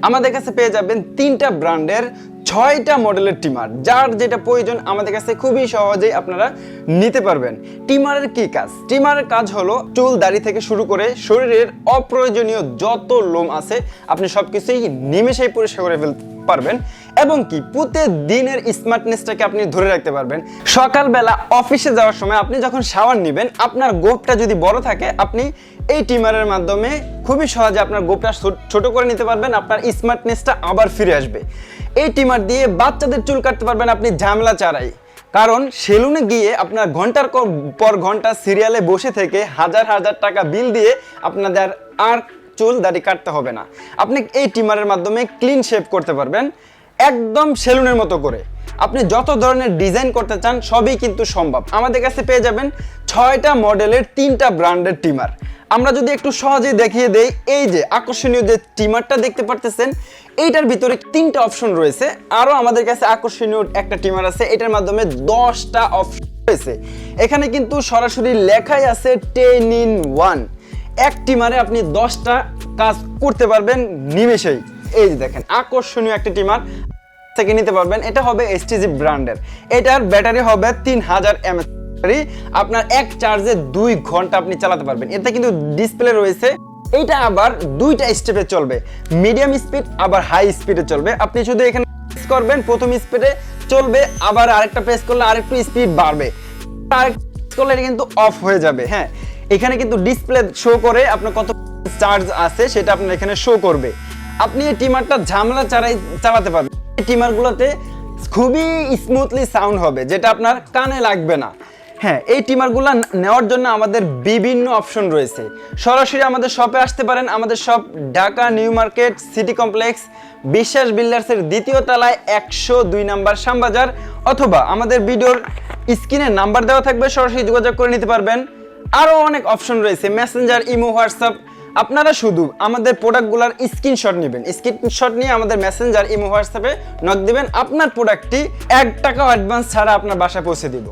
আমাদের কাছে পেয়ে যাবেন 3টা ব্র্যান্ডের 6টা মডেলের ট্রিমার, যার যেটা প্রয়োজন আমাদের কাছে খুবই সহজেই আপনারা নিতে পারবেন। ট্রিমারের কি কাজ? ট্রিমারের কাজ হলো চুল দাড়ি থেকে শুরু করে শরীরের অপ্রয়োজনীয় যত লোম আছে আপনি সবকিছুই নিমেষেই পরিষ্কার করে ফেলতে পারবেন এবং কি প্রতিদিনের স্মার্টনেসটাকে আপনি ধরে রাখতে পারবেন। সকালবেলা অফিসে যাওয়ার সময় আপনি যখন শাওয়ার নেবেন, আপনার গোঁফটা যদি বড় থাকে আপনি এই ট্রিমারের মাধ্যমে খুবই সহজে আপনার গোঁফটা ছোট করে নিতে পারবেন, আপনার স্মার্টনেসটা আবার ফিরে আসবে। এই ট্রিমার দিয়ে বাচ্চাদের চুল কাটতে পারবেন আপনি ঝামেলা ছাড়াই, কারণ সেলুনে গিয়ে আপনার ঘন্টার পর ঘন্টা সিরিয়ালে বসে থেকে হাজার হাজার টাকা বিল দিয়ে আপনাদের আর চুল দাড়ি কাটতে হবে না। আপনি এই ট্রিমারের মাধ্যমে ক্লিন শেভ করতে পারবেন একদম সেলুনের মতো করে। আপনি যত ধরনের ডিজাইন করতে চান সবই কিন্তু সম্ভব। আমাদের কাছে পেয়ে যাবেন 6টা মডেলের 3টা ব্র্যান্ডের ট্রিমার। আমরা যদি একটু সহজেই দেখিয়ে দেই, এই যে আকর্ষণীয় যে ট্রিমারটা দেখতে পারতেছেন, এইটার ভিতরে 3টা অপশন রয়েছে। আরও আমাদের কাছে আকর্ষণীয় একটা ট্রিমার আছে, এটার মাধ্যমে 10টা অপশন রয়েছে। এখানে কিন্তু সরাসরি লেখাই আছে 10 in 1। এক ট্রিমারে আপনি 10টা কাজ করতে পারবেন নিমেষেই। এই যে দেখেন আকর্ষণীয় একটা ট্রিমার থেকে নিতে পারবেন। এটা হবে STG ব্র্যান্ডের, এটার ব্যাটারি হবে 3000 mAh। আপনার এক চার্জে 2 ঘন্টা আপনি চালাতে পারবেন। এতে কিন্তু ডিসপ্লে রয়েছে, এইটা আবার 2টা স্টেপে চলবে, মিডিয়াম স্পিড আবার হাই স্পিডে চলবে। আপনি শুধু এখানে প্রেস করবেন, প্রথম স্পিডে চলবে, আবার আরেকটা প্রেস করলে আরেকটু স্পিড বাড়বে, আরেকটা প্রেস করলে এটা কিন্তু অফ হয়ে যাবে। হ্যাঁ, এখানে কিন্তু ডিসপ্লে শো করে আপনার কত চার্জ আছে সেটা আপনার এখানে শো করবে। আপনি এই ট্রিমারটা ঝামেলা ছাড়াই চালাতে পারবেন। এই ট্রিমারগুলোতে খুবই স্মুথলি সাউন্ড হবে, যেটা আপনার কানে লাগবে না। হ্যাঁ, এই ট্রিমারগুলো নেওয়ার জন্য আমাদের বিভিন্ন অপশন রয়েছে। সরাসরি আমাদের শপে আসতে পারেন। আমাদের shop Dhaka new market city complex বিশ্বাস বিল্ডার্সের 2য় তলায় 102 নম্বর শ্যামবাজার, অথবা আমাদের ভিডিওর স্ক্রিনে নাম্বার দেওয়া থাকবে, সরাসরি যোগাযোগ করে নিতে পারবেন। আরও অনেক অপশন রয়েছে, মেসেঞ্জার, ইমো, হোয়াটসঅ্যাপ। আপনারা শুধু আমাদের প্রোডাক্টগুলোর স্ক্রিনশট নেবেন, স্ক্রিনশট নিয়ে আমাদের মেসেঞ্জার, ইমো, হোয়াটসঅ্যাপে নক দিবেন। আপনার প্রোডাক্টটি 1 টাকাও অ্যাডভান্স ছাড়া আপনার বাসায় পৌঁছে দিব।